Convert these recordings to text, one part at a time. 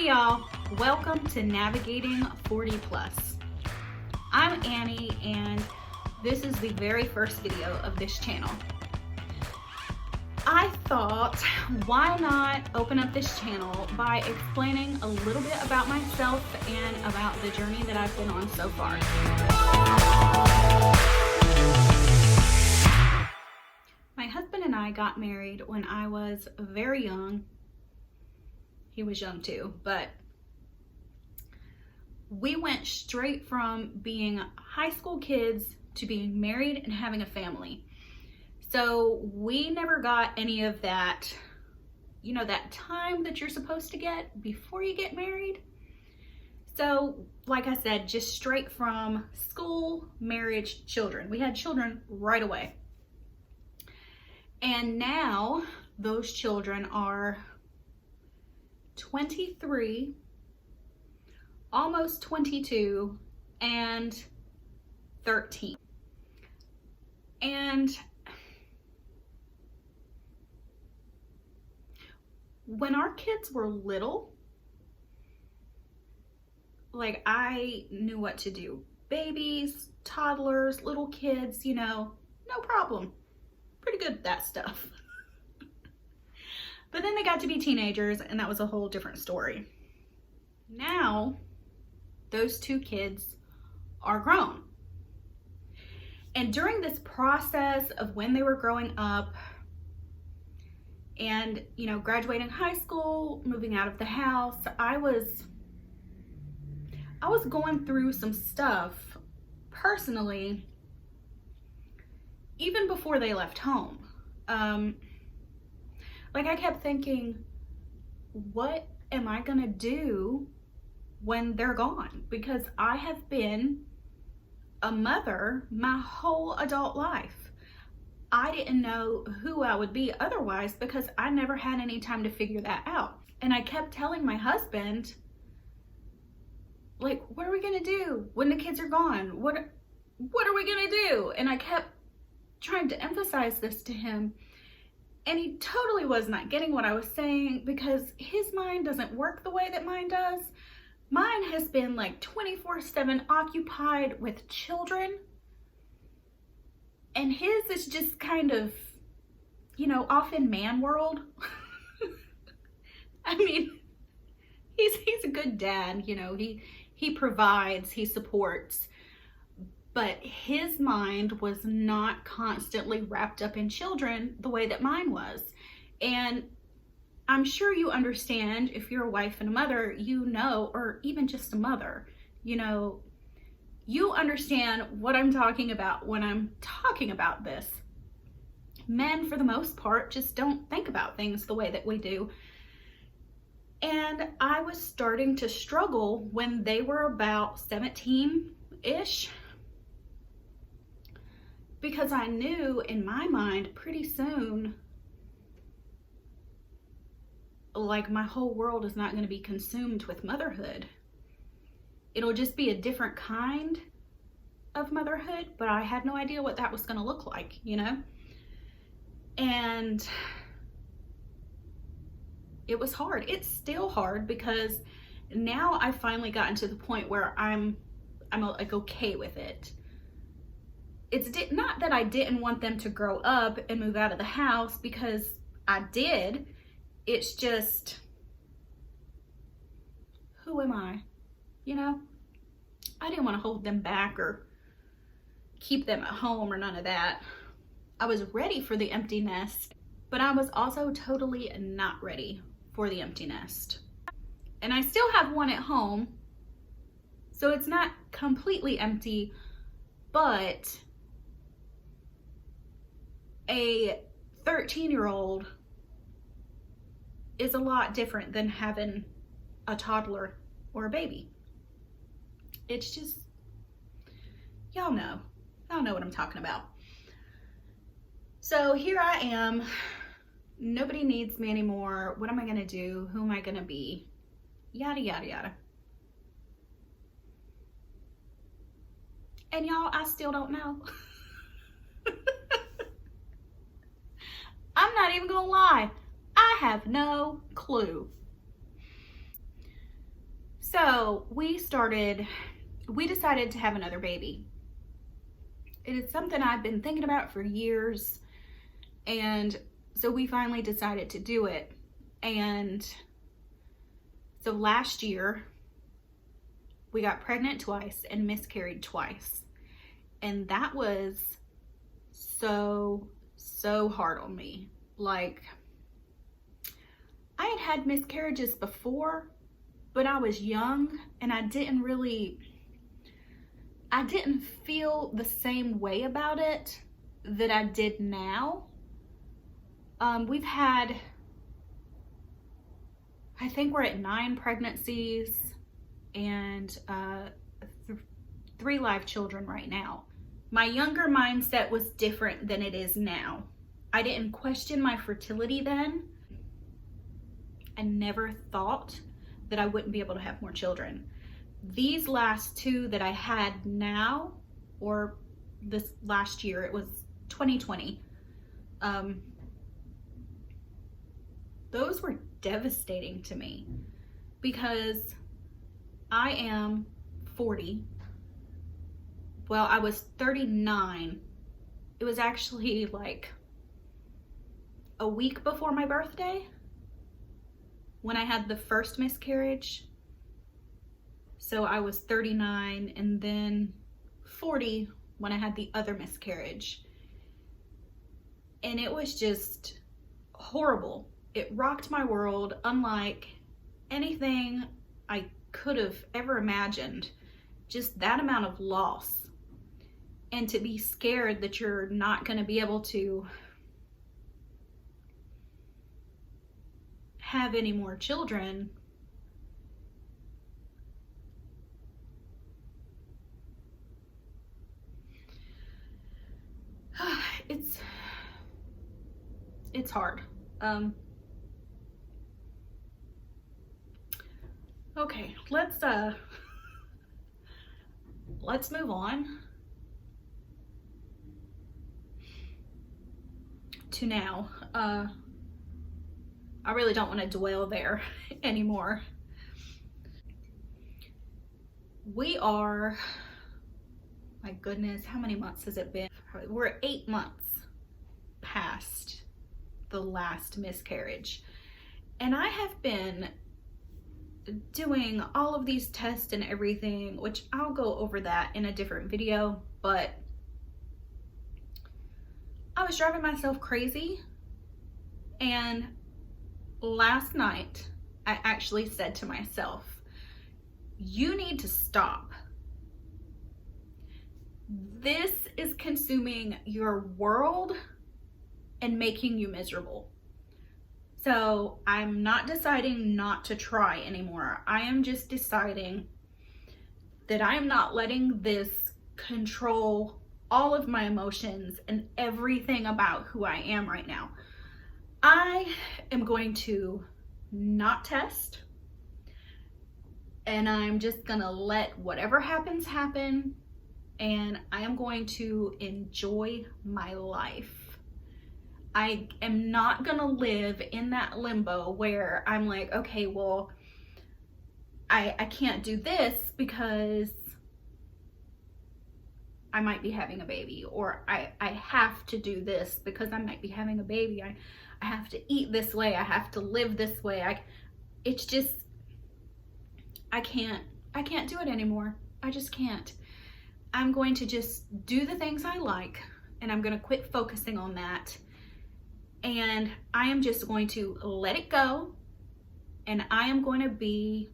Hey y'all, welcome to Navigating 40 Plus. I'm Annie and this is the very first video of this channel. I thought, why not open up this channel by explaining a little bit about myself and about the journey that I've been on so far. My husband and I got married when I was very young. He was young too, but we went straight from being high school kids to being married and having a family. So we never got any of that, that time that you're supposed to get before you get married. So like I said, just straight from school, marriage, children. We had children right away. And now those children are 23, almost 22, and 13. And when our kids were little, like, I knew what to do. Babies, toddlers, little kids, no problem. Pretty good at that stuff. But then they got to be teenagers and that was a whole different story. Now, those two kids are grown. And during this process of when they were growing up and, graduating high school, moving out of the house, I was going through some stuff personally, even before they left home. I kept thinking, what am I gonna do when they're gone? Because I have been a mother my whole adult life. I didn't know who I would be otherwise because I never had any time to figure that out. And I kept telling my husband, what are we gonna do when the kids are gone? What are we gonna do? And I kept trying to emphasize this to him. And he totally was not getting what I was saying because his mind doesn't work the way that mine does. Mine has been 24/7 occupied with children. And his is just kind of, off in man world. I mean, he's a good dad, he provides, he supports. But his mind was not constantly wrapped up in children the way that mine was. And I'm sure you understand, if you're a wife and a mother, or even just a mother, you understand what I'm talking about when I'm talking about this. Men, for the most part, just don't think about things the way that we do. And I was starting to struggle when they were about 17-ish. Because I knew in my mind pretty soon, my whole world is not going to be consumed with motherhood. It'll just be a different kind of motherhood, but I had no idea what that was going to look like, And it was hard. It's still hard because now I finally gotten to the point where I'm okay with it. It's not that I didn't want them to grow up and move out of the house, because I did. It's just, who am I? I didn't want to hold them back or keep them at home or none of that. I was ready for the empty nest, but I was also totally not ready for the empty nest. And I still have one at home, so it's not completely empty, but a 13-year-old is a lot different than having a toddler or a baby. It's just, y'all know what I'm talking about. So here I am. Nobody needs me anymore. What am I gonna do? Who am I gonna be? Yada, yada, yada. And y'all, I still don't know. I'm not even gonna lie. I have no clue. So we decided to have another baby. It is something I've been thinking about for years, and so we finally decided to do it. And so last year we got pregnant twice and miscarried twice, and that was so hard on me. Like, I had miscarriages before, but I was young and I didn't feel the same way about it that I did now. We've had, I think we're at 9 pregnancies and 3 live children right now. My younger mindset was different than it is now. I didn't question my fertility then. I never thought that I wouldn't be able to have more children. These last 2 that I had now, or this last year, it was 2020, those were devastating to me because I am 40. Well, I was 39. It was actually like a week before my birthday when I had the first miscarriage. So I was 39 and then 40 when I had the other miscarriage. And it was just horrible. It rocked my world unlike anything I could have ever imagined. Just that amount of loss. And to be scared that you're not going to be able to have any more children. It's hard. Okay, let's move on to now. I really don't want to dwell there anymore. We are, my goodness, how many months has it been? We're 8 months past the last miscarriage. And I have been doing all of these tests and everything, which I'll go over that in a different video, but I was driving myself crazy. And last night, I actually said to myself, you need to stop. This is consuming your world and making you miserable. So I'm not deciding not to try anymore. I am just deciding that I am not letting this control all of my emotions and everything about who I am right now. I am going to not test, and I'm just gonna let whatever happens happen, and I am going to enjoy my life. I am not gonna live in that limbo where I'm like, okay, well, I can't do this because I might be having a baby, or I have to do this because I might be having a baby. I have to eat this way. I have to live this way. It's just, I can't do it anymore. I just can't. I'm going to just do the things I like, and I'm going to quit focusing on that. And I am just going to let it go, and I am going to be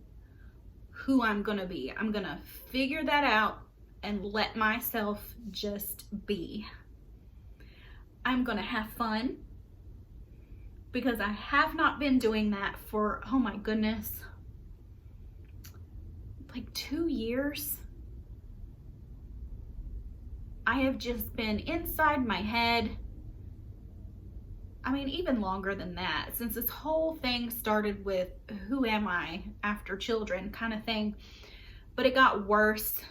who I'm going to be. I'm going to figure that out and let myself just be. I'm going to have fun because I have not been doing that for, oh my goodness, like 2 years. I have just been inside my head. I mean, even longer than that, since this whole thing started with who am I after children kind of thing. But it got worse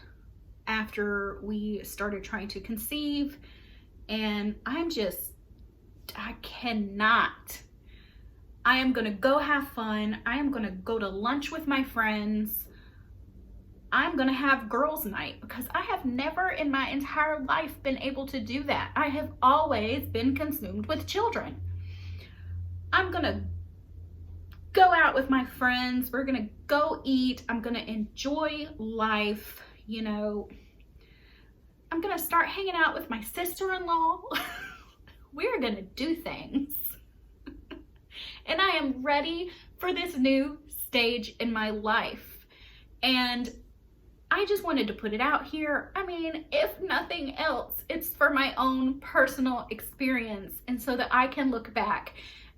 after we started trying to conceive, and I cannot. I am gonna go have fun. I am gonna go to lunch with my friends. I'm gonna have girls' night because I have never in my entire life been able to do that. I have always been consumed with children. I'm gonna go out with my friends. We're gonna go eat. I'm gonna enjoy life. You know, I'm gonna start hanging out with my sister-in-law. We're gonna do things. And I am ready for this new stage in my life. And I just wanted to put it out here. I mean, if nothing else, it's for my own personal experience, and so that I can look back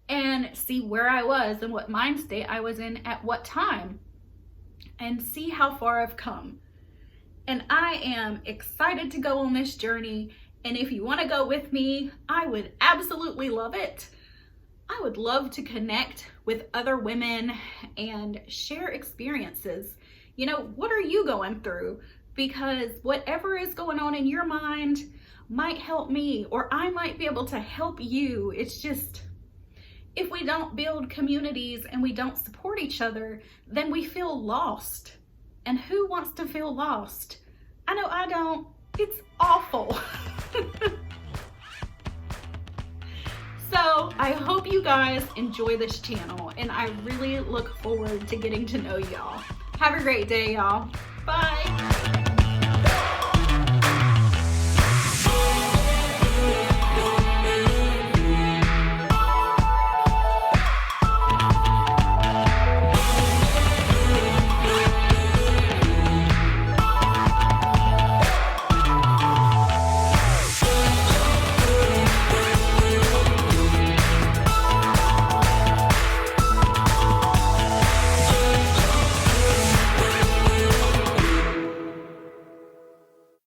and see where I was and what mind state I was in at what time, and see how far I've come. And I am excited to go on this journey. And if you want to go with me, I would absolutely love it. I would love to connect with other women and share experiences. You know, what are you going through? Because whatever is going on in your mind might help me, or I might be able to help you. It's just, if we don't build communities and we don't support each other, then we feel lost. And who wants to feel lost? I know I don't. It's awful. So I hope you guys enjoy this channel, and I really look forward to getting to know y'all. Have a great day, y'all. Bye.